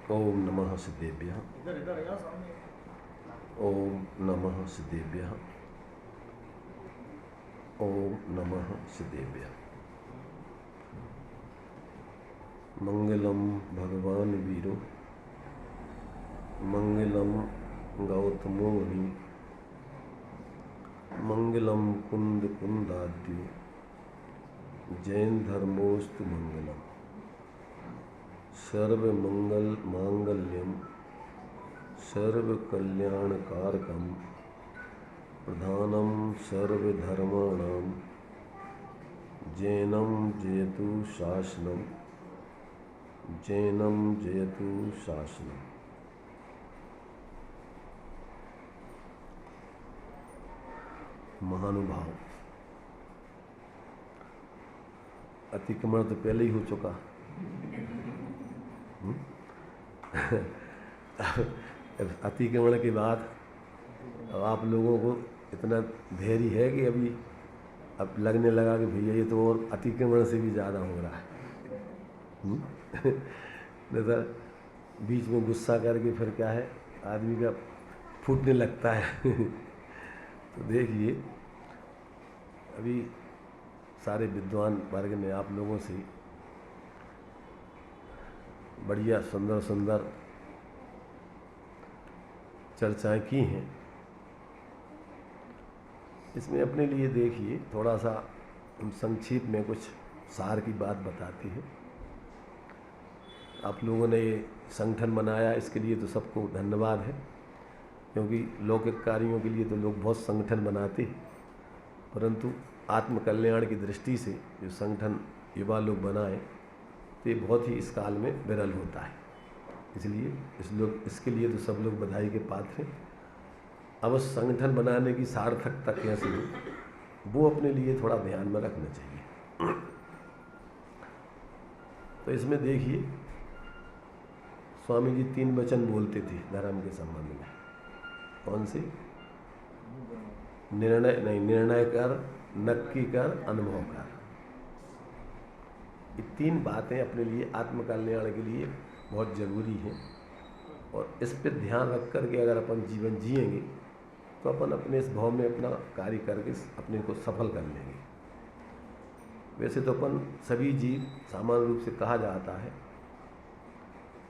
ओम नमः सिद्धेभ्यः। ओम नमः सिद्धेभ्यः। ओम नमः सिद्धेभ्यः। मंगलम भगवान वीरो मंगलम गौतमो मुनि मंगलम कुंद कुंदाद्यो जैन धर्मोस्तु मंगलम सर्व मंगल मांगल्यम सर्व कल्याणकारकम प्रधानम सर्वधर्माणाम जैनम जयतु शासनम जैनम जयतु शासनम। महानुभाव, अतिक्रमण तो पहले ही हो चुका। अतिक्रमण के बाद अब आप लोगों को इतना धैर्य है कि अभी अब लगने लगा कि भैया ये तो और अतिक्रमण से भी ज़्यादा हो रहा है। नहीं तो बीच में गुस्सा करके फिर क्या है, आदमी का फूटने लगता है। तो देखिए, अभी सारे विद्वान वर्ग ने आप लोगों से बढ़िया सुंदर सुंदर चर्चाएं की हैं। इसमें अपने लिए देखिए थोड़ा सा हम संक्षिप्त में कुछ सार की बात बताते हैं। आप लोगों ने ये संगठन बनाया, इसके लिए तो सबको धन्यवाद है, क्योंकि लौकिक कार्यों के लिए तो लोग बहुत संगठन बनाते हैं, परंतु आत्म कल्याण की दृष्टि से जो संगठन युवा लोग बनाए तो ये बहुत ही इस काल में विरल होता है। इसलिए इसके लिए तो सब लोग बधाई के पात्र हैं। अब उस संगठन बनाने की सार्थकता कैसे हो, वो अपने लिए थोड़ा ध्यान में रखना चाहिए। तो इसमें देखिए, स्वामी जी 3 वचन बोलते थे धर्म के संबंध में। कौन से? निर्णय कर, नक्की कर, अनुभव कर। ये 3 बातें अपने लिए आत्म कल्याण के लिए बहुत जरूरी हैं, और इस पर ध्यान रख कर के अगर अपन जीवन जिएंगे तो अपन अपने इस भाव में अपना कार्य करके अपने को सफल कर लेंगे। वैसे तो अपन सभी जीव सामान्य रूप से कहा जाता है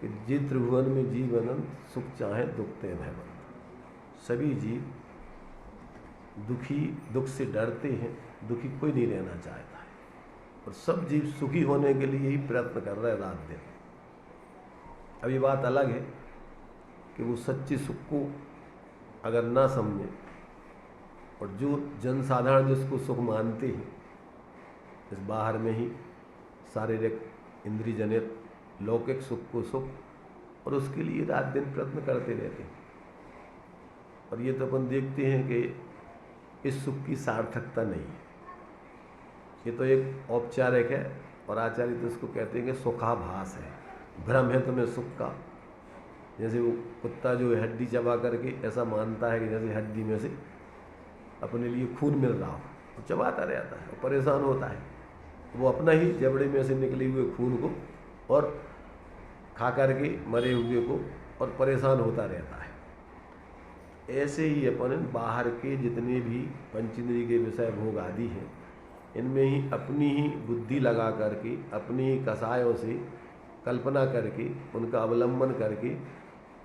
कि जी त्रिभुवन में जीवन सुख चाहे दुख ते भयवंत। सभी जीव दुख से डरते हैं, दुखी कोई नहीं रहना चाहता है, और सब जीव सुखी होने के लिए ही प्रयत्न कर रहे हैं रात दिन। अभी बात अलग है कि वो सच्चे सुख को अगर ना समझे, और जो जनसाधारण जिसको सुख मानते हैं, इस बाहर में ही शारीरिक इंद्रिय जनित लौकिक सुख को सुख, और उसके लिए रात दिन प्रयत्न करते रहते हैं। और ये तो अपन देखते हैं कि इस सुख की सार्थकता नहीं है। ये तो एक औपचारिक है, और आचार्य तो इसको कहते हैं कि सुखाभास है, भ्रम है तुम्हें सुख का। जैसे वो कुत्ता जो हड्डी चबा करके ऐसा मानता है कि जैसे हड्डी में से अपने लिए खून मिल रहा हो, तो चबाता रहता है और परेशान होता है। वो अपना ही जबड़े में से निकले हुए खून को और खा करके मरे हुए को और परेशान होता रहता है। ऐसे ही अपन बाहर के जितने भी पंचेंद्रिय के विषय भोग आदि हैं, इनमें ही अपनी ही बुद्धि लगा करके, अपनी ही कसायों से कल्पना करके, उनका अवलंबन करके,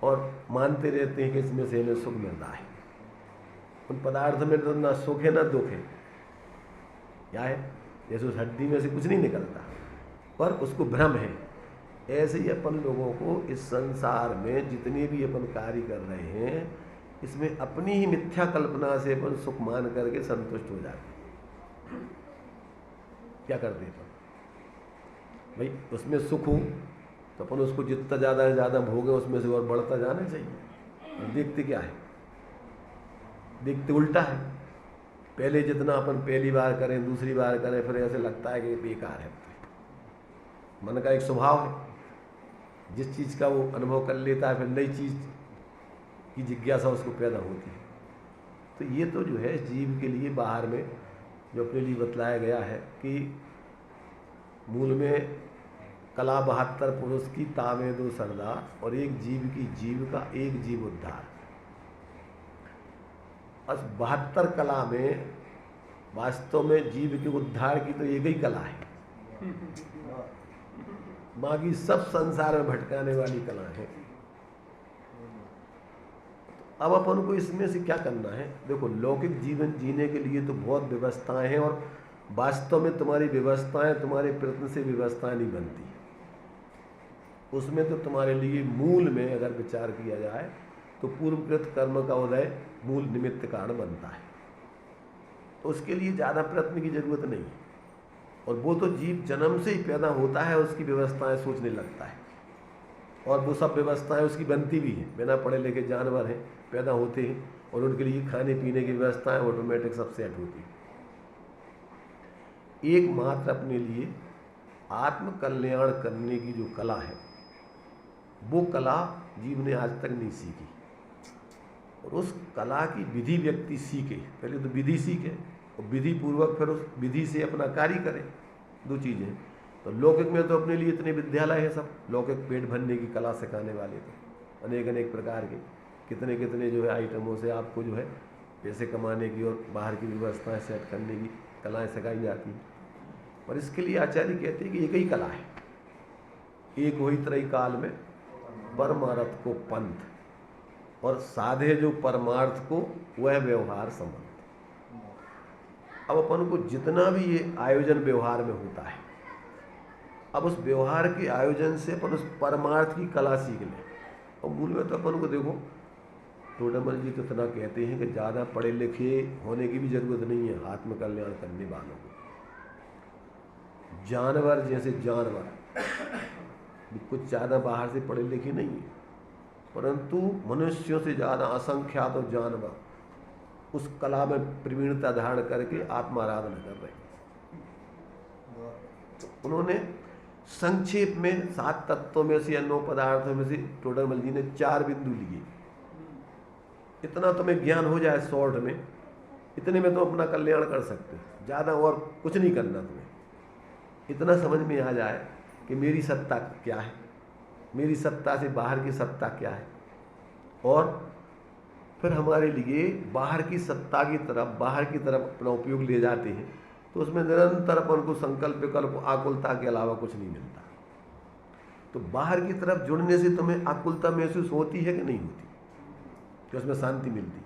और मानते रहते हैं कि इसमें से हमें सुख मिल रहा है। उन पदार्थ में तो ना सुख है ना दुख है। क्या है? जैसे उस हड्डी में से कुछ नहीं निकलता, पर उसको भ्रम है। ऐसे ही अपन लोगों को इस संसार में जितने भी अपन कार्य कर रहे हैं, इसमें अपनी ही मिथ्या कल्पना से अपन सुख मान करके संतुष्ट हो जाते हैं। क्या करते हैं अपन? भाई उसमें सुख हो तो अपन उसको जितना ज़्यादा से ज़्यादा भोगे, उसमें से और बढ़ता जाना चाहिए। देखते क्या है? देखते उल्टा है। पहले जितना अपन पहली बार करें, दूसरी बार करें, फिर ऐसे लगता है कि बेकार है। मन का एक स्वभाव है, जिस चीज़ का वो अनुभव कर लेता है, फिर नई चीज़ की जिज्ञासा उसको पैदा होती है। तो ये तो जो है जीव के लिए बाहर में जो अपने लिए बतलाया गया है कि मूल में कला 72 पुरुष की तावे दो सरदार, और एक जीव की जीविका एक जीव उद्धार। बस 72 कला में वास्तव में जीव के उद्धार की तो एक ही कला है, बाकी सब संसार में भटकाने वाली कला है। अब अपन को इसमें से क्या करना है? देखो, लौकिक जीवन जीने के लिए तो बहुत व्यवस्थाएं हैं, और वास्तव में तुम्हारी व्यवस्थाएं तुम्हारे प्रयत्न से व्यवस्थाएं नहीं बनती। उसमें तो तुम्हारे लिए मूल में अगर विचार किया जाए तो पूर्वकृत कर्म का उदय मूल निमित्त कारण बनता है, तो उसके लिए ज़्यादा प्रयत्न की जरूरत नहीं है। और वो तो जीव जन्म से ही पैदा होता है, उसकी व्यवस्थाएं सोचने लगता है, और वो सब व्यवस्थाएं उसकी बनती भी हैं। बिना पढ़े लिखे जानवर हैं, पैदा होते हैं, और उनके लिए खाने पीने की व्यवस्थाएं ऑटोमेटिक सब सेट होती है। एकमात्र अपने लिए आत्म कल्याण करने की जो कला है, वो कला जीव ने आज तक नहीं सीखी, और उस कला की विधि व्यक्ति सीखे। पहले तो विधि सीखे, और विधि पूर्वक फिर उस विधि से अपना कार्य करे, दो चीज़ें। तो लौकिक में तो अपने लिए इतने विद्यालय हैं, सब लौकिक पेट भरने की कला सिखाने वाले, तो अनेक अनेक प्रकार के कितने कितने जो है आइटमों से आपको जो है पैसे कमाने की और बाहर की व्यवस्थाएं सेट करने की कलाएं सिखाई जाती हैं। और इसके लिए आचार्य कहते हैं कि एक ही कला है, एक वही त्रय काल में परमार्थ को पंथ, और साधे जो परमार्थ को वह व्यवहार संबंध। अब अपन को जितना भी ये आयोजन व्यवहार में होता है, अब उस व्यवहार के आयोजन से अपन उस परमार्थ की कला सीख लें। और मूल में तो अपन को देखो, टोडरमल जी तो इतना कहते हैं कि ज़्यादा पढ़े लिखे होने की भी जरूरत नहीं है आत्मकल्याण करने वालों को। जानवर जैसे जानवर कुछ ज़्यादा बाहर से पढ़े लिखे नहीं है, परंतु मनुष्यों से ज़्यादा असंख्यात और जानवर उस कला में प्रवीणता धारण करके आत्माराधना कर रहे हैं। उन्होंने संक्षेप में 7 तत्वों में से या 9 पदार्थों में से टोडरमल जी ने 4 बिंदु लिए। इतना तुम्हें ज्ञान हो जाए शॉर्ट में, इतने में तुम अपना कल्याण कर सकते हो, ज़्यादा और कुछ नहीं करना तुम्हें। इतना समझ में आ जाए कि मेरी सत्ता क्या है, मेरी सत्ता से बाहर की सत्ता क्या है, और फिर हमारे लिए बाहर की सत्ता की तरफ, बाहर की तरफ अपना उपयोग ले जाते हैं, तो उसमें निरंतर अपन को संकल्प विकल्प आकुलता के अलावा कुछ नहीं मिलता। तो बाहर की तरफ जुड़ने से तुम्हें आकुलता महसूस होती है कि नहीं होती, कि उसमें शांति मिलती है?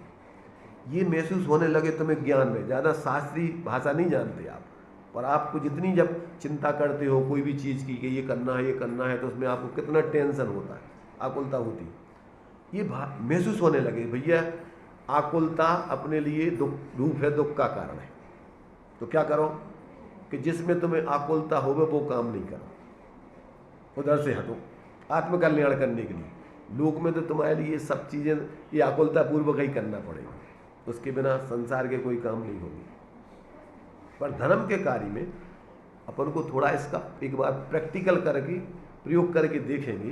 ये महसूस होने लगे तुम्हें ज्ञान में। ज़्यादा शास्त्रीय भाषा नहीं जानते आप, पर आपको जितनी जब चिंता करते हो कोई भी चीज़ की कि ये करना है, ये करना है, तो उसमें आपको कितना टेंशन होता है, आकुलता होती है। ये महसूस होने लगे भैया आकुलता अपने लिए रूप है, दुख का कारण है। तो क्या करो कि जिसमें तुम्हें आकुलता होवे वो काम नहीं करो, उधर से हटो आत्मकल्याण करने के लिए। लोक में तो तुम्हारे लिए सब चीज़ें ये आकुलता पूर्वक ही करना पड़ेगा, उसके बिना संसार के कोई काम नहीं होंगे। पर धर्म के कार्य में अपन को थोड़ा इसका एक बार प्रैक्टिकल करके प्रयोग करके देखेंगे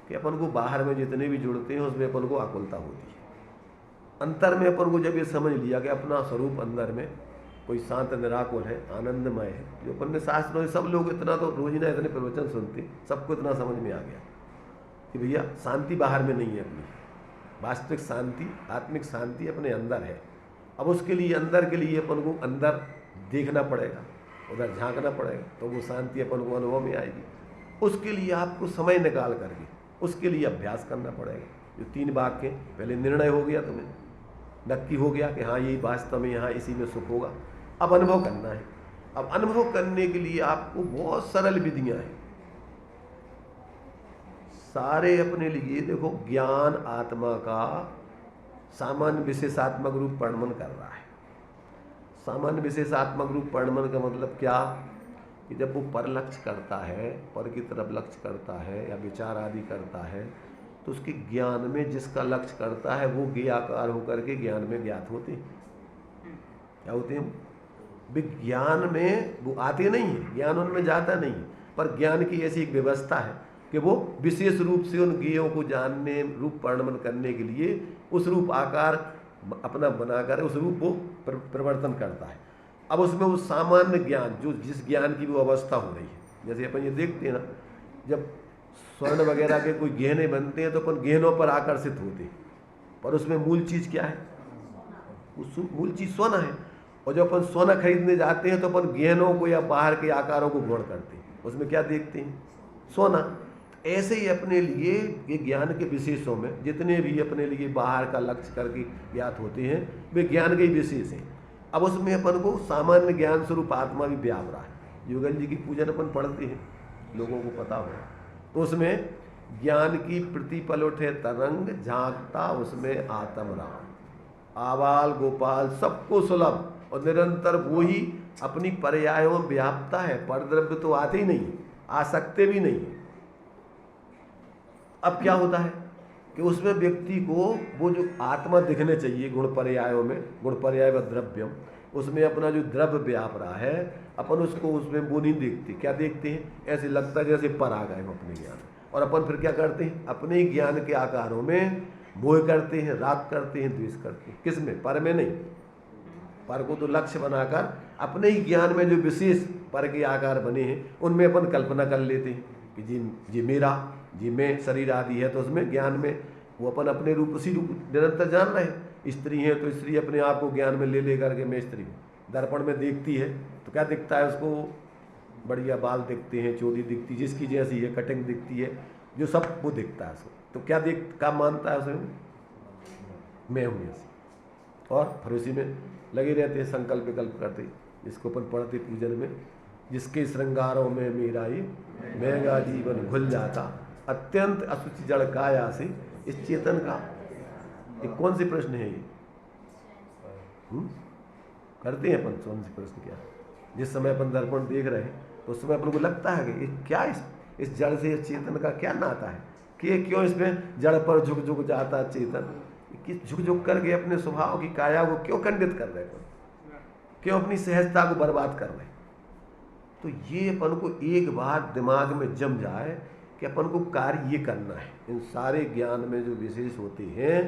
कि अपन को बाहर में जितने भी जुड़ते हैं उसमें अपन को आकुलता होती है। अंतर में अपन को जब ये समझ लिया कि अपना स्वरूप अंदर में कोई शांत निराकुल है, आनंदमय है, जो अपन ने शास्त्रों सब लोग इतना तो रोजिना इतने प्रवचन सुनते, सबको इतना समझ में आ गया कि भैया शांति बाहर में नहीं है, अपनी वास्तविक शांति, आत्मिक शांति अपने अंदर है। अब उसके लिए अंदर के लिए अपन को अंदर देखना पड़ेगा, उधर झांकना पड़ेगा, तो वो शांति अपन को अनुभव में आएगी। उसके लिए आपको समय निकाल करके उसके लिए अभ्यास करना पड़ेगा। जो 3 वाक्य पहले निर्णय हो गया, तुम्हें नक्की हो गया कि हाँ यही वास्तव में यहाँ इसी में सुख होगा। अब अनुभव करना है। अब अनुभव करने के लिए आपको बहुत सरल विधियाँ हैं सारे अपने लिए। देखो, ज्ञान आत्मा का सामान्य विशेषात्मक रूप परिणमन कर रहा है। सामान्य विशेषात्मक रूप परिणमन का मतलब क्या कि जब वो पर लक्ष्य करता है, पर की तरफ लक्ष्य करता है या विचार आदि करता है, तो उसके ज्ञान में जिसका लक्ष्य करता है वो ज्ञाकार होकर के ज्ञान में ज्ञात होते हैं। क्या होते हैं? विज्ञान में वो आते नहीं है, ज्ञान उनमें जाता नहीं है, पर ज्ञान की ऐसी एक व्यवस्था है कि वो विशेष रूप से उन ज्ञेयों को जानने, रूप परिणमन करने के लिए उस रूप आकार अपना बनाकर उस रूप को परिवर्तन करता है। अब उसमें वो सामान्य ज्ञान, जो जिस ज्ञान की वो अवस्था हो रही है, जैसे अपन ये देखते हैं ना जब स्वर्ण वगैरह के कोई गहने बनते हैं तो अपन गहनों पर आकर्षित होते हैं, पर उसमें मूल चीज़ क्या है? मूल चीज़ सोना है। और जब अपन सोना खरीदने जाते हैं तो अपन गहनों को या बाहर के आकारों को गौर करते हैं, उसमें क्या देखते हैं? सोना। ऐसे ही अपने लिए ये ज्ञान के विशेषों में जितने भी अपने लिए बाहर का लक्ष्य करके ज्ञात होते हैं वे ज्ञान के ही विशेष हैं। अब उसमें अपन को सामान्य ज्ञान स्वरूप आत्मा भी व्याप रहा है। युगल जी की पूजन अपन पढ़ते हैं, लोगों को पता हो, तो उसमें ज्ञान की प्रतिपल उठे तरंग झांकता उसमें आत्म राम, आबाल गोपाल सबको सुलभ, और निरंतर वो ही अपनी पर्यायों में व्यापता है। परद्रव्य तो आते ही नहीं, आ सकते भी नहीं। अब क्या होता है कि उसमें व्यक्ति को वो जो आत्मा दिखने चाहिए गुण पर्यायों में, गुण पर्याय व द्रव्यम, उसमें अपना जो द्रव्य व्याप रहा है, अपन उसको उसमें वो नहीं देखते। क्या देखते हैं? ऐसे लगता है जैसे पर आ गए हम अपने ज्ञान, और अपन फिर क्या करते हैं? अपने ही ज्ञान के आकारों में मोह करते हैं, राग करते हैं, द्वेष करते हैं। किस में? पर में नहीं। पर को तो लक्ष्य बनाकर अपने ही ज्ञान में जो विशेष पर के आकार बने हैं उनमें अपन कल्पना कर लेते हैं कि जी मेरा, जी मैं शरीर आदि है, तो उसमें ज्ञान में वो अपन अपने रूप उसी रूप निरंतर जान रहे हैं। स्त्री है तो स्त्री अपने आप को ज्ञान में ले करके मैं स्त्री हूँ। दर्पण में देखती है तो क्या दिखता है उसको? बढ़िया बाल दिखते हैं, चोटी दिखती है, जिसकी जैसी है कटिंग दिखती है, जो सब वो दिखता है उसको। तो क्या मानता है उसे? मैं हूँ ऐसे। और फिर उसी में लगे रहते हैं, संकल्प विकल्प करते, जिसको अपन पढ़ते पूजन में, जिसके श्रृंगारों में मेरा ये महंगा जीवन घुल जाता, अत्यंत असुचि जड़ काया से इस चेतन का। ये कौन से प्रश्न है ये? करते हैं अपन कौन से प्रश्न? क्या जिस समय अपन दर्पण देख रहे हैं तो उस समय अपन को लगता है कि क्या इस जड़ से इस चेतन का क्या नाता है, कि क्यों इसमें जड़ पर झुक झुक जाता चेतन, कि झुक झुक करके अपने स्वभाव की काया को क्यों खंडित कर रहे, क्यों अपनी सहजता को बर्बाद कर रहे? तो ये अपन को एक बार दिमाग में जम जाए कि अपन को कार्य ये करना है। इन सारे ज्ञान में जो विशेष होते हैं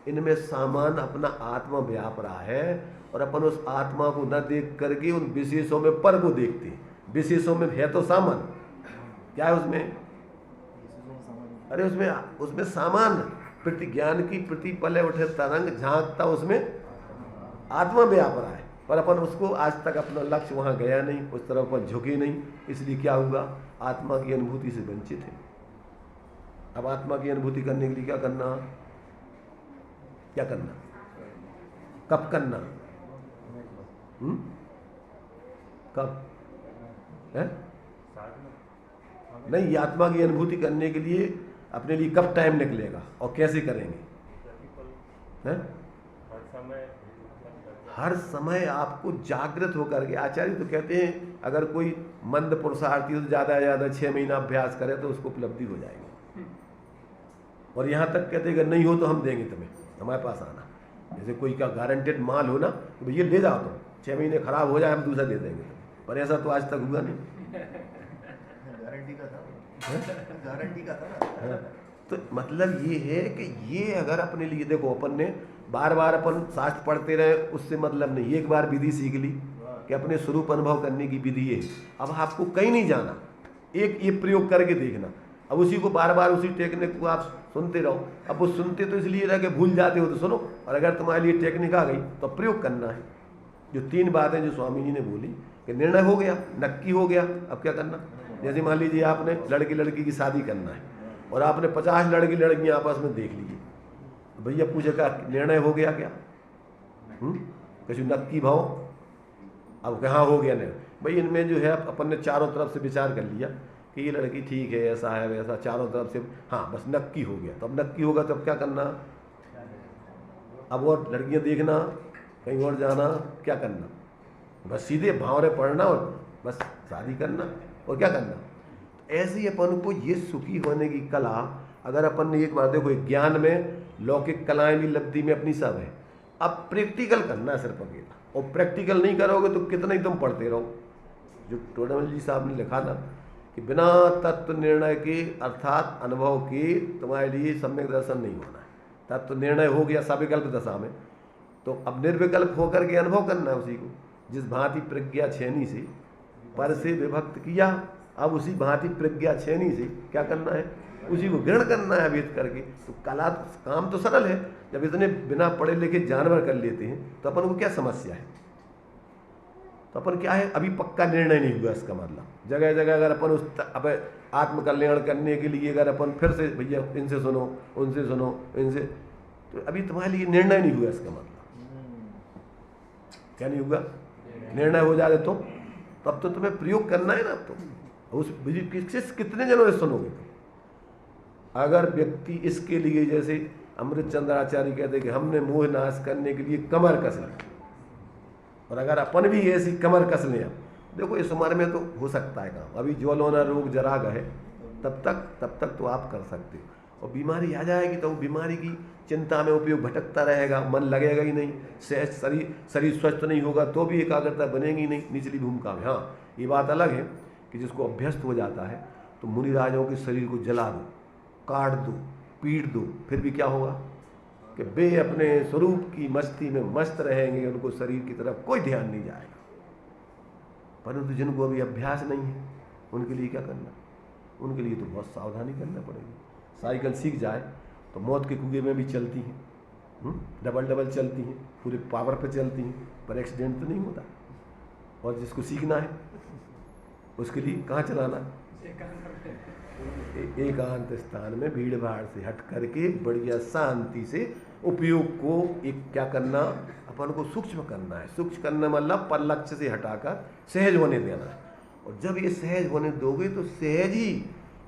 इनमें सामान अपना आत्मा व्याप रहा है, और अपन उस आत्मा को न देख करके उन विशेषों में पर को देखते हैं। विशेषों में है तो सामान, क्या है उसमें? अरे उसमें सामान प्रति ज्ञान की प्रतिपल उठे तरंग झांकता उसमें आत्मा व्याप रहा है, पर अपन उसको आज तक अपना लक्ष्य वहाँ गया नहीं, उस तरफ पर झुके नहीं, इसलिए क्या हुआ? आत्मा की अनुभूति से वंचित है। अब आत्मा की अनुभूति करने के लिए क्या करना? क्या करना? कब करना? कब है? नहीं, ये आत्मा की अनुभूति करने के लिए अपने लिए कब टाइम निकलेगा और कैसे करेंगे? है? हर समय आपको जागृत होकर के, आचार्य तो कहते हैं अगर कोई मंद पुरुषार्थी तो ज़्यादा से ज़्यादा 6 महीना अभ्यास करे तो उसको उपलब्धि हो जाएगी। और यहाँ तक कहते हैं अगर नहीं हो तो हम देंगे तुम्हें, हमारे पास आना। जैसे कोई का गारंटेड माल हो ना, तो भैया ले जाओ, तुम 6 महीने खराब हो जाए हम दूसरा दे देंगे, पर ऐसा तो आज तक हुआ नहीं। गारंटी का था। तो मतलब ये है कि ये अगर अपने लिए, देखो अपन ने बार बार अपन शास्त्र पढ़ते रहे उससे मतलब नहीं, एक बार विधि सीख ली कि अपने स्वरूप अनुभव करने की विधि है। अब आपको कहीं नहीं जाना, एक ये प्रयोग करके देखना। अब उसी को बार बार उसी टेक्निक को आप सुनते रहो। अब वो सुनते तो इसलिए रह के भूल जाते हो तो सुनो, और अगर तुम्हारे लिए टेक्निक आ गई तो प्रयोग करना है। जो 3 बातें जो स्वामी जी ने बोली कि निर्णय हो गया, नक्की हो गया, अब क्या करना? जैसे मान लीजिए आपने लड़की की शादी करना है और आपने 50 लड़कियां आपस में देख लीजिए, तो भैया पूछे का निर्णय हो गया क्या? कैसे नक्की भाव? अब कहाँ हो गया निर्णय? भाई इनमें जो है अपन ने चारों तरफ से विचार कर लिया कि ये लड़की ठीक है, ऐसा है वैसा, चारों तरफ से हाँ बस नक्की हो गया। तो अब नक्की होगा तो अब क्या करना? अब और लड़कियां देखना, कहीं और जाना, क्या करना? बस सीधे भावरे पढ़ना और बस शादी करना, और क्या करना? ऐसे ही अपन को ये सुखी होने की कला, अगर अपन ने एक बार देखो, ज्ञान में लौकिक कलाएं भी लब्धि में अपनी सब है, अब प्रैक्टिकल करना है सिर्फ अकेला। और प्रैक्टिकल नहीं करोगे तो कितना ही तुम पढ़ते रहो। जो टोडामल जी साहब ने लिखा ना कि बिना तत्व निर्णय के अर्थात अनुभव के तुम्हारे लिए सम्यक दर्शन नहीं होना है। तत्व निर्णय हो गया सविकल्प दशा में, तो अब निर्विकल्प होकर के अनुभव करना है उसी को। जिस भांति प्रज्ञा छेनी से पर से विभक्त किया, अब उसी भांति प्रज्ञा छेनी से क्या करना है, उसी को ग्रहण करना है वेद करके। तो कला काम तो सरल है, जब इतने बिना पढ़े लिखे जानवर कर लेते हैं तो अपन को क्या समस्या है। तो अपन क्या है, अभी पक्का निर्णय नहीं हुआ इसका मतलब। जगह जगह अगर अपन उस अब आत्मकल्याण करने के लिए अगर अपन फिर से भैया इनसे सुनो उनसे सुनो इनसे, तो अभी तुम्हारे लिए निर्णय नहीं हुआ इसका मतलब। क्या नहीं हुआ, निर्णय हो जाए तो तब तो तुम्हें प्रयोग करना है ना। अब तो उस कितने जनों से सुनोगे तुम। अगर व्यक्ति इसके लिए जैसे अमृत चंद्र आचार्य कहते कि हमने मोह नाश करने के लिए कमर कस ली, और अगर अपन भी ऐसी कमर कस लें, देखो इस उम्र में तो हो सकता है काम, अभी ज्वलोना रोग जरा गए तब तक तो आप कर सकते हो। और बीमारी आ जाएगी तो बीमारी की चिंता में उपयोग भटकता रहेगा, मन लगेगा ही नहीं, शरीर स्वस्थ नहीं होगा तो भी एकाग्रता बनेगी नहीं निचली भूमिका में। हाँ, ये बात अलग है कि जिसको अभ्यस्त हो जाता है तो मुनिराजों के शरीर को जला दो, काट दो, पीट दो, फिर भी क्या होगा कि वे अपने स्वरूप की मस्ती में मस्त रहेंगे, उनको शरीर की तरफ कोई ध्यान नहीं जाएगा। परंतु जिनको अभी अभ्यास नहीं है उनके लिए क्या करना, उनके लिए तो बहुत सावधानी करना पड़ेगी। साइकिल सीख जाए तो मौत के कुएं में भी चलती हैं, डबल चलती हैं, पूरे पावर पे चलती हैं, पर एक्सीडेंट तो नहीं होता। और जिसको सीखना है उसके लिए कहाँ चलाना, एकांत स्थान में भीड़ भाड़ से हट करके बढ़िया शांति से उपयोग को एक क्या करना, अपन को सूक्ष्म करना है। सूक्ष्म करना मतलब पर लक्ष्य से हटाकर सहज होने देना है। और जब ये सहज होने दोगे तो सहज ही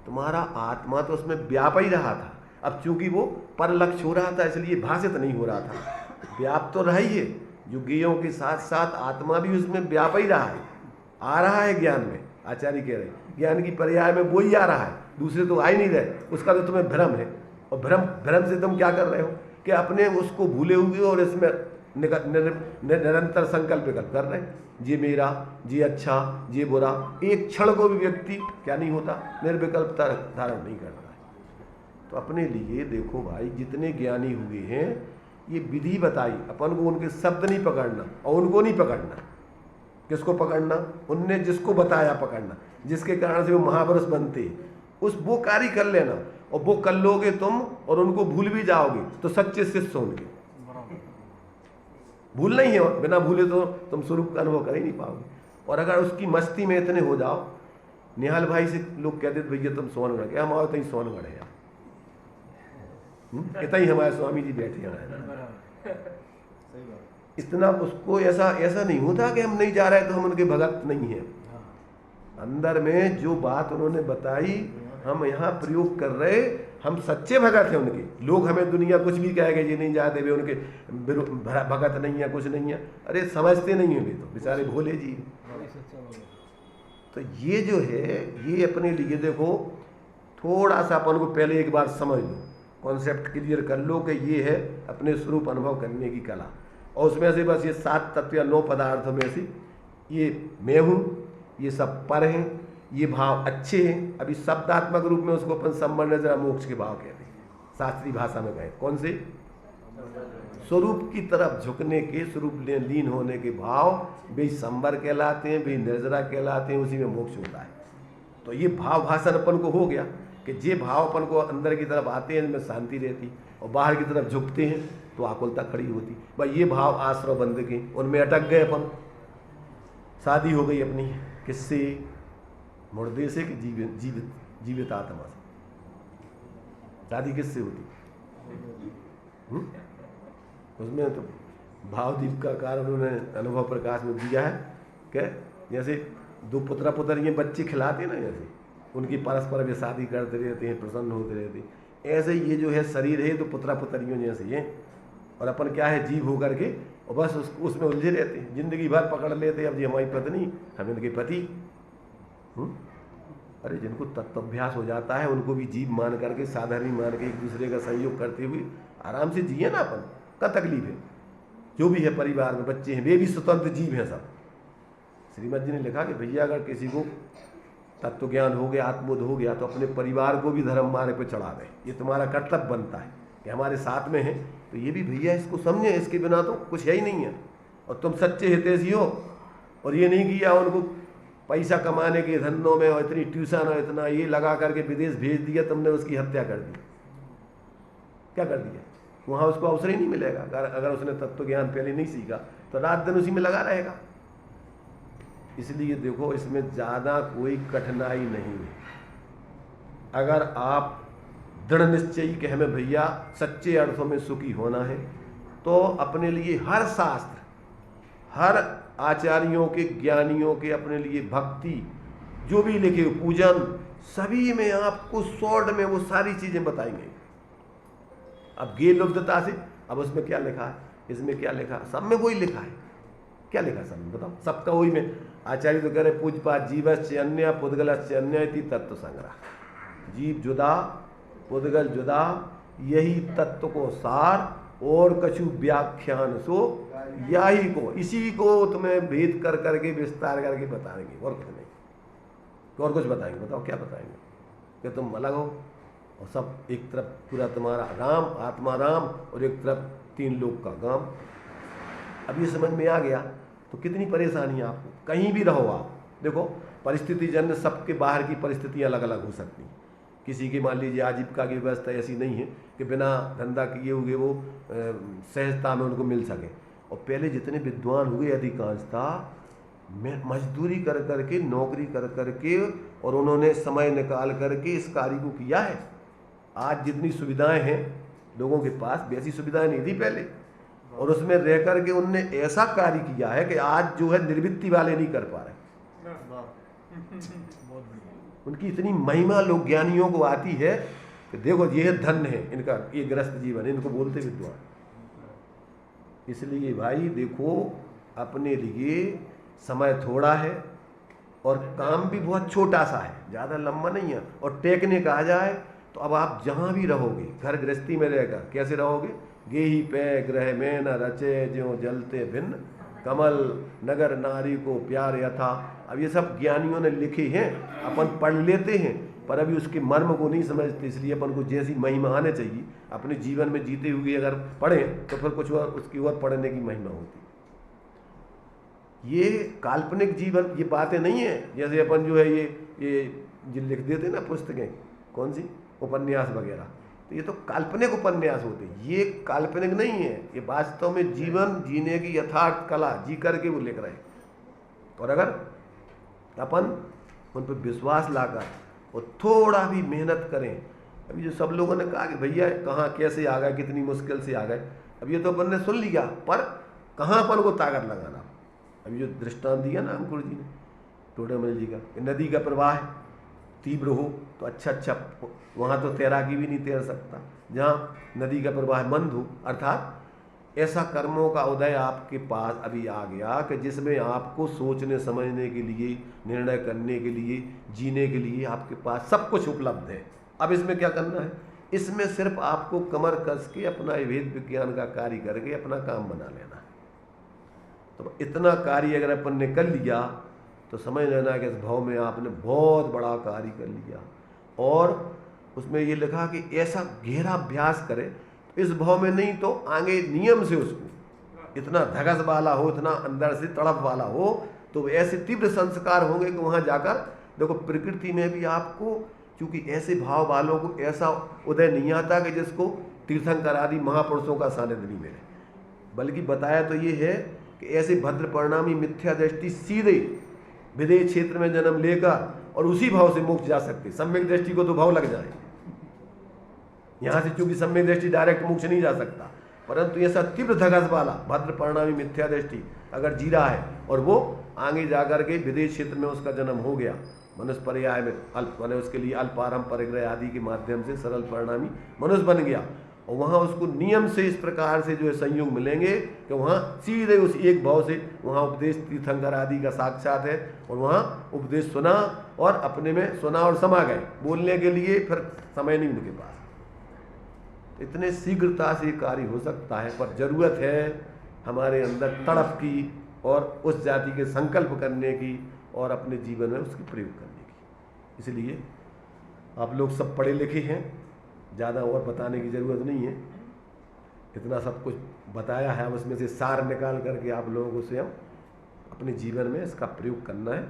तुम्हारा आत्मा तो उसमें व्याप ही रहा था, अब चूंकि वो पर लक्ष्य हो रहा था इसलिए भाषित नहीं हो रहा था। व्याप तो रहा ही है, युगियों के साथ साथ आत्मा भी उसमें व्याप ही रहा है, आ रहा है ज्ञान में। आचार्य कह रहे ज्ञान की पर्याय में वो ही आ रहा है, दूसरे तो आ ही नहीं रहे। उसका तो तुम्हें भ्रम है, और भ्रम से तुम क्या कर रहे हो कि अपने उसको भूले हुए और इसमें निरंतर संकल्प कर रहे हैं, ये मेरा, ये अच्छा, ये बुरा। एक क्षण को भी व्यक्ति क्या नहीं होता, निर्विकल्पता धारण नहीं करता है। तो अपने लिए देखो भाई, जितने ज्ञानी हुए हैं ये विधि बताई, अपन को उनके शब्द नहीं पकड़ना और उनको नहीं पकड़ना। किसको पकड़ना, उनने जिसको बताया पकड़ना, जिसके कारण से वो महापुरुष बनते, उस वो कार्य कर लेना। और वो कर लोगे तुम और उनको भूल भी जाओगे तो सच्चे शिष्य होंगे। भूल नहीं है, बिना भूले तो तुम स्वरूप का अनुभव कर ही नहीं पाओगे। और अगर उसकी मस्ती में इतने हो जाओ, निहाल भाई से लोग कहते थे भैया तुम सोनगढ़ के, हमारे तो ही सोनगढ़ है, इतना ही हमारे स्वामी जी बैठे हैं। इतना उसको ऐसा नहीं होता कि हम नहीं जा रहे तो हम उनके भगत नहीं है। अंदर में जो बात उन्होंने बताई हम यहाँ प्रयोग कर रहे, हम सच्चे भगत हैं उनके। लोग हमें दुनिया कुछ भी कहेंगे ये नहीं जाते, वे उनके भगत नहीं है, कुछ नहीं है। अरे समझते नहीं है वे तो बेचारे भोले जी। तो ये जो है ये अपने लिए देखो थोड़ा सा अपन को पहले एक बार समझ लो, कॉन्सेप्ट क्लियर कर लो कि ये है अपने स्वरूप अनुभव करने की कला। और उसमें से बस ये 7 तत्व या 9 पदार्थों में से ये मैं हूँ, ये सब पर हैं, ये भाव अच्छे हैं। अभी शब्दात्मक रूप में उसको अपन संबंध जरा मोक्ष के भाव कहते हैं, शास्त्रीय भाषा में कहें कौन से, स्वरूप की तरफ झुकने के, स्वरूप लीन होने के भाव वे संबर कहलाते हैं, वे निर्जरा कहलाते हैं, उसी में मोक्ष होता है। तो ये भाव भाषण अपन को हो गया कि जे भाव अपन को अंदर की तरफ आते हैं इनमें शांति रहती, और बाहर की तरफ झुकते हैं तो आकुलता खड़ी होती। भाई ये भाव आश्रय बंद के उनमें अटक गए अपन, शादी हो गई अपनी किससे, मुर्दे से कि जीवित आत्मा से। शादी किससे होती, उसमें तो भावदीप का कारण उन्होंने अनुभव प्रकाश में दिया है कि जैसे 2 पुत्र पुत्रियाँ बच्चे खिलाते हैं ना, जैसे उनकी परस्पर वे शादी करते रहते हैं, प्रसन्न होते रहते हैं, ऐसे ये जो है शरीर है तो पुत्रा पुत्रियों जैसे है, और अपन क्या है जीव होकर के और बस उसमें उलझे रहते हैं, जिंदगी भर पकड़ लेते हैं अब ये हमारी पत्नी, हम इनके पति। अरे जिनको तत्वाभ्यास हो जाता है उनको भी जीव मान करके, साधारण मान के एक दूसरे का सहयोग करते हुए आराम से जिए ना। अपन का तकलीफ है, जो भी है परिवार में बच्चे हैं वे भी स्वतंत्र जीव हैं सब। श्रीमद जी ने लिखा कि भैया अगर किसी को तत्व ज्ञान हो गया, आत्मबोध हो गया, तो अपने परिवार को भी धर्म मार्ग पे चढ़ा दे। ये तुम्हारा कर्तव्य बनता है कि हमारे साथ में है तो ये भी भैया इसको समझे, इसके बिना तो कुछ है ही नहीं है। और तुम सच्चे हितैषी हो और ये नहीं किया उनको पैसा कमाने के धंधों में और इतनी ट्यूशन और इतना ये लगा करके विदेश भेज दिया, तुमने उसकी हत्या कर दी। क्या कर दिया? वहाँ उसको अवसर ही नहीं मिलेगा। अगर उसने तत्व ज्ञान पहले नहीं सीखा तो रात दिन उसी में लगा रहेगा। इसलिए देखो, इसमें ज़्यादा कोई कठिनाई नहीं है। अगर आप दृढ़ निश्चयी कि हमें भैया सच्चे अर्थों में सुखी होना है, तो अपने लिए हर शास्त्र, हर आचार्यों के, ज्ञानियों के अपने लिए भक्ति जो भी लिखे, पूजन, सभी में आपको शॉर्ट में वो सारी चीज़ें बताएंगे। अब गे लुब्धता से, अब उसमें क्या लिखा है, इसमें क्या लिखा है, सब में वही लिखा है। क्या लिखा है सब में बताओ? सबका वही में। आचार्य तो कह रहे पूजपात जीवस्य अन्य पुद्गलस्य अन्य इति तत्व संग्रह। जीव जुदा, पुद्गल जुदा, यही तत्व को सार, और कछु व्याख्यान सो यही को, इसी को तुम्हें भेद कर करके विस्तार करके बताएंगे, और कुछ नहीं। तो और कुछ बताएंगे? बताओ क्या बताएंगे? कि तुम अलग हो और सब एक तरफ पूरा तुम्हारा राम, आत्मा राम, और एक तरफ तीन लोग का गांव। अब ये समझ में आ गया तो कितनी परेशानी है आपको। कहीं भी रहो आप, देखो परिस्थिति जन्य, सबके बाहर की परिस्थितियाँ अलग अलग हो सकती हैं। किसी की मान लीजिए आजीविका की व्यवस्था ऐसी नहीं है कि बिना धंधा किए हुए वो सहजता में उनको मिल सके। और पहले जितने विद्वान हुए अधिकांशता मजदूरी कर करके, नौकरी कर करके, और उन्होंने समय निकाल करके इस कार्य को किया है। आज जितनी सुविधाएं हैं लोगों के पास, वैसी सुविधाएं नहीं थी पहले, और उसमें रह करके उनने ऐसा कार्य किया है कि आज जो है निर्वृत्ति वाले नहीं कर पा रहे। उनकी इतनी महिमा लोग ज्ञानियों को आती है कि देखो ये धन्य है इनका, ये ग्रस्त जीवन, इनको बोलते विद्वान। इसलिए भाई देखो, अपने लिए समय थोड़ा है और काम भी बहुत छोटा सा है, ज़्यादा लंबा नहीं है। और टेक्निक आ जाए तो अब आप जहाँ भी रहोगे, घर गृहस्थी में रहकर कैसे रहोगे? गेही पे ग्रह में न रचे ज्यों जलते भिन्न, कमल नगर नारी को प्यार यथा। अब ये सब ज्ञानियों ने लिखे हैं, अपन पढ़ लेते हैं, पर अभी उसके मर्म को नहीं समझते। इसलिए अपन को जैसी महिमा आने चाहिए अपने जीवन में जीते हुए अगर पढ़ें तो फिर कुछ और उसकी ओर पढ़ने की महिमा होती। ये काल्पनिक जीवन, ये बातें नहीं है जैसे अपन जो है ये लिख देते ना पुस्तकें, कौन सी उपन्यास वगैरह, तो ये तो काल्पनिक उपन्यास होते हैं। ये काल्पनिक नहीं है, ये वास्तव में जीवन जीने की यथार्थ कला जी करके वो लिख रहे हैं। और अगर अपन उन पर विश्वास लाकर और थोड़ा भी मेहनत करें, अभी जो सब लोगों ने कहा कि भैया कहाँ कैसे आ गए, कितनी मुश्किल से आ गए, अब ये तो अपन ने सुन लिया, पर कहाँ अपन को ताकत लगाना। अभी जो दृष्टांत दिया ना अंकुर जी ने, टोडेमल जी का, नदी का प्रवाह तीव्र हो तो अच्छा वहाँ तो तैराकी भी नहीं तैर सकता। जहाँ नदी का प्रवाह मंद हो, अर्थात ऐसा कर्मों का उदय आपके पास अभी आ गया कि जिसमें आपको सोचने समझने के लिए, निर्णय करने के लिए, जीने के लिए आपके पास सब कुछ उपलब्ध है। अब इसमें क्या करना है? इसमें सिर्फ आपको कमर कस के अपना वेद विज्ञान का कार्य करके अपना काम बना लेना है। तो इतना कार्य अगर अपन ने कर लिया तो समझ लेना कि इस भाव में आपने बहुत बड़ा कार्य कर लिया। और उसमें ये लिखा कि ऐसा गहरा अभ्यास करें, इस भाव में नहीं तो आगे नियम से उसको इतना धगस वाला हो, इतना अंदर से तड़प वाला हो, तो ऐसे तीव्र संस्कार होंगे कि वहाँ जाकर देखो प्रकृति में भी आपको, क्योंकि ऐसे भाव वालों को ऐसा उदय नहीं आता कि जिसको तीर्थंकर आदि महापुरुषों का सानिध्य नहीं मिले। बल्कि बताया तो ये है कि ऐसे भद्र परिणामी मिथ्या दृष्टि सीधे विदेह क्षेत्र में जन्म लेकर और उसी भाव से मोक्ष जा सकते। सम्यक दृष्टि को तो भाव लग जाए, यहाँ से चूंकि सम्यक दृष्टि डायरेक्ट मोक्ष नहीं जा सकता, परंतु ऐसा तीव्र धगस वाला भद्र परिणामी मिथ्या दृष्टि अगर जी रहा है और वो आगे जाकर के विदेश क्षेत्र में उसका जन्म हो गया, मनुष्य पर्याय में अल्प मैंने उसके लिए अल्पारम परिग्रह आदि के माध्यम से सरल परिणामी मनुष्य बन गया, और वहाँ उसको नियम से इस प्रकार से जो है संयोग मिलेंगे कि वहाँ सीधे उस एक भाव से वहाँ उपदेश तीर्थंकर आदि का साक्षात है, और वहाँ उपदेश सुना और अपने में सुना और समा गए, बोलने के लिए फिर समय नहीं उनके पास। इतने शीघ्रता से कार्य हो सकता है, पर जरूरत है हमारे अंदर तड़प की और उस जाति के संकल्प करने की और अपने जीवन में उसकी प्रयोग करने की। इसलिए आप लोग सब पढ़े लिखे हैं, ज़्यादा और बताने की ज़रूरत नहीं है, इतना सब कुछ बताया है। अब उसमें से सार निकाल करके आप लोगों को स्वयं अपने जीवन में इसका प्रयोग करना है।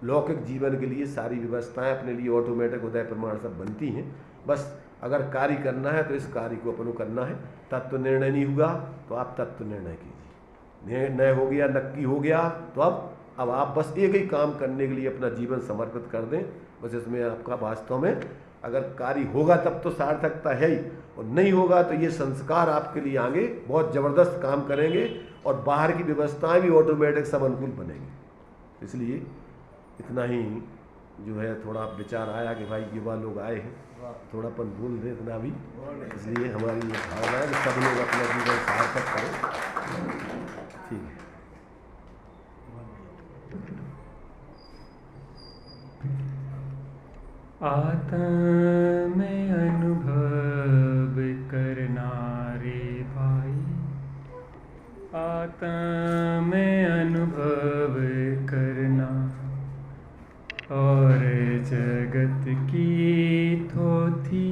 लौकिक जीवन के लिए सारी व्यवस्थाएं अपने लिए ऑटोमेटिक उदय प्रमाण सब बनती हैं। बस अगर कार्य करना है तो इस कार्य को अपन को करना है। तत्व निर्णय नहीं हुआ तो आप तत्व निर्णय कीजिए। निर्णय हो गया, नक्की हो गया, तो अब आप बस एक ही काम करने के लिए अपना जीवन समर्पित कर दें। बस इसमें आपका वास्तव में अगर कार्य होगा तब तो सार्थकता है ही, और नहीं होगा तो ये संस्कार आपके लिए आगे बहुत ज़बरदस्त काम करेंगे और बाहर की व्यवस्थाएं भी ऑटोमेटिक सब अनुकूल बनेंगी। इसलिए इतना ही जो है थोड़ा विचार आया कि भाई युवा लोग आए हैं, थोड़ापन भूल दें इतना भी। इसलिए हमारी ये भावना है कि सब लोग अपना जीवन सार्थक करें। ठीक है। आत्म अनुभव करना रे भाई, आत्म अनुभव करना, और जगत की थोथी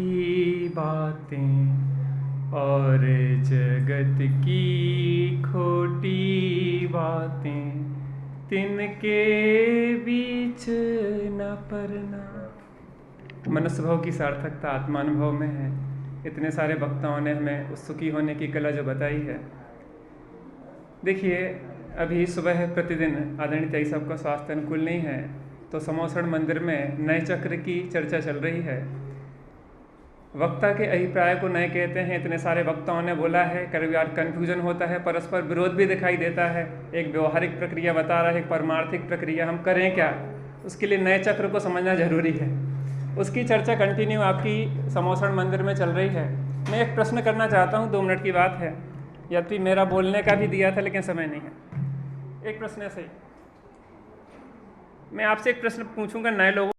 बातें और जगत की खोटी बातें तिनके बीच न पड़ना। मनुष्य भाव की सार्थकता आत्मानुभव में है। इतने सारे वक्ताओं ने हमें उस सुखी होने की कला जो बताई है। देखिए, अभी सुबह प्रतिदिन आदरणीय ताई साहब का स्वास्थ्य अनुकूल नहीं है, तो समोसण मंदिर में नए चक्र की चर्चा चल रही है। वक्ता के अभिप्राय को नए कहते हैं। इतने सारे वक्ताओं ने बोला है, कभी यार कन्फ्यूजन होता है, परस्पर विरोध भी दिखाई देता है। एक व्यवहारिक प्रक्रिया बता रहा है, एक परमार्थिक प्रक्रिया, हम करें क्या? उसके लिए नए चक्र को समझना जरूरी है। उसकी चर्चा कंटिन्यू आपकी समोसण मंदिर में चल रही है। मैं एक प्रश्न करना चाहता हूँ, 2 मिनट की बात है। यद्यपि मेरा बोलने का भी दिया था लेकिन समय नहीं है। एक प्रश्न ऐसे ही मैं आपसे एक प्रश्न पूछूंगा नए लोगों